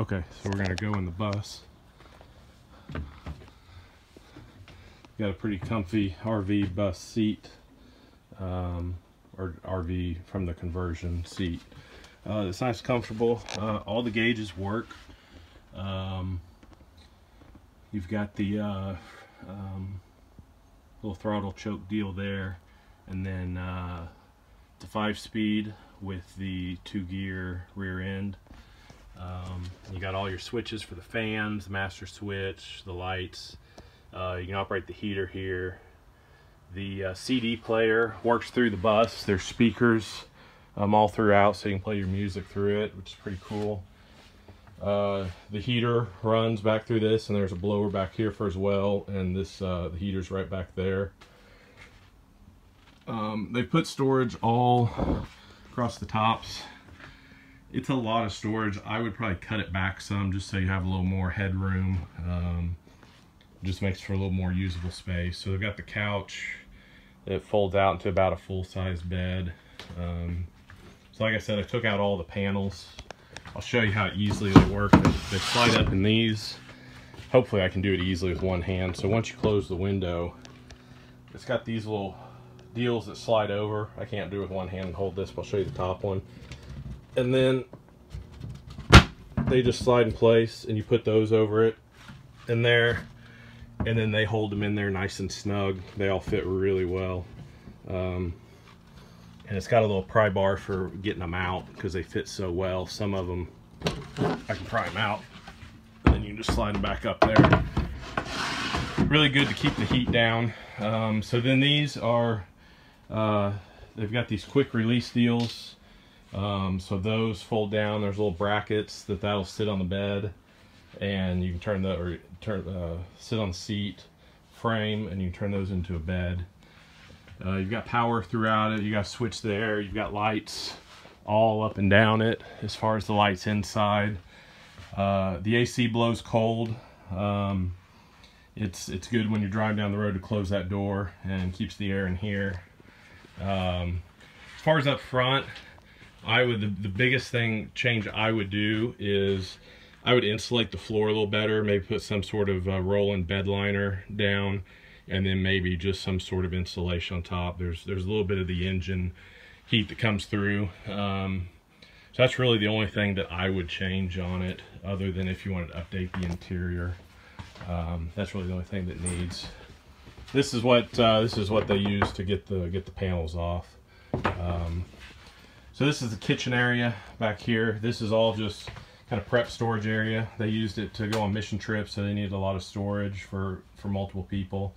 Okay, so we're gonna go in the bus. Got a pretty comfy RV bus seat, or RV from the conversion seat. It's nice, comfortable. All the gauges work. You've got the little throttle choke deal there, and then the 5-speed with the 2-gear rear end. You got all your switches for the fans, the master switch, the lights. You can operate the heater here. The CD player works through the bus. There's speakers all throughout, so you can play your music through it, which is pretty cool. The heater runs back through this, and there's a blower back here for as well, and this the heater's right back there. They put storage all across the tops. It's a lot of storage. I would probably cut it back some just so you have a little more headroom. Just makes for a little more usable space. So they've got the couch that folds out into about a full-size bed. So like I said, I took out all the panels. I'll show you how easily they work. They slide up in these. Hopefully I can do it easily with one hand. So once you close the window, it's got these little deals that slide over. I can't do it with one hand and hold this, but I'll show you the top one. And then they just slide in place, and you put those over it in there, and then they hold them in there nice and snug. They all fit really well. And it's got a little pry bar for getting them out because they fit so well. Some of them I can pry them out, and then you can just slide them back up there. Really good to keep the heat down. So then these are they've got these quick release deals. So those fold down. There's little brackets that'll sit on the bed, and you can sit on the seat frame, and you can turn those into a bed. You've got power throughout it. You got a switch there. You've got lights all up and down it as far as the lights inside. The AC blows cold. It's good when you're driving down the road to close that door and keeps the air in here. As far as up front, the biggest change I would do is I would insulate the floor a little better, maybe put some sort of rolling bed liner down, and then maybe just some sort of insulation on top. There's a little bit of the engine heat that comes through. So that's really the only thing that I would change on it, other than if you wanted to update the interior. That's really the only thing that needs. This is what they use to get the panels off. So this is the kitchen area back here. This is all just kind of prep storage area. They used it to go on mission trips, so they needed a lot of storage for multiple people.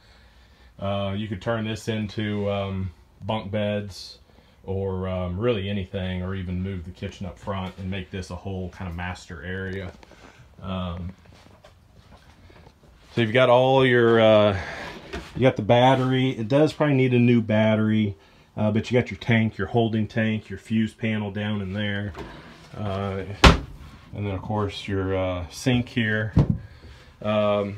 You could turn this into bunk beds, or really anything, or even move the kitchen up front and make this a whole kind of master area. So you've got all your, you got the battery. It does probably need a new battery. But you got your tank, your holding tank, your fuse panel down in there. And then of course your sink here. The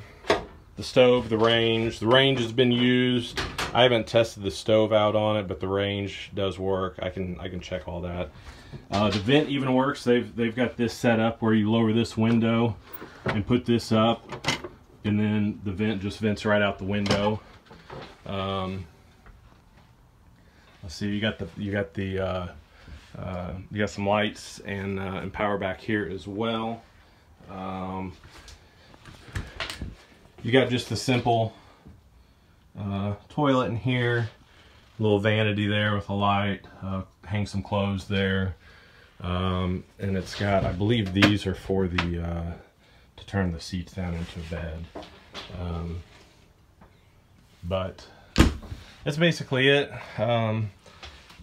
stove, the range. The range has been used. I haven't tested the stove out on it, but the range does work. I can check all that. The vent even works. They've got this set up where you lower this window and put this up, and then the vent just vents right out the window. Let's see, you got some lights and power back here as well. You got just a simple toilet in here, a little vanity there with a light, hang some clothes there, and it's got, I believe these are for the to turn the seats down into a bed. But that's basically it.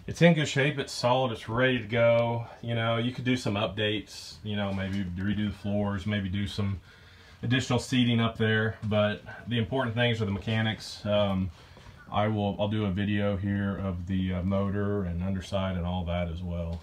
It's in good shape. It's solid. It's ready to go. You know, you could do some updates. You know, maybe redo the floors, maybe do some additional seating up there. But the important things are the mechanics. I'll do a video here of the motor and underside and all that as well.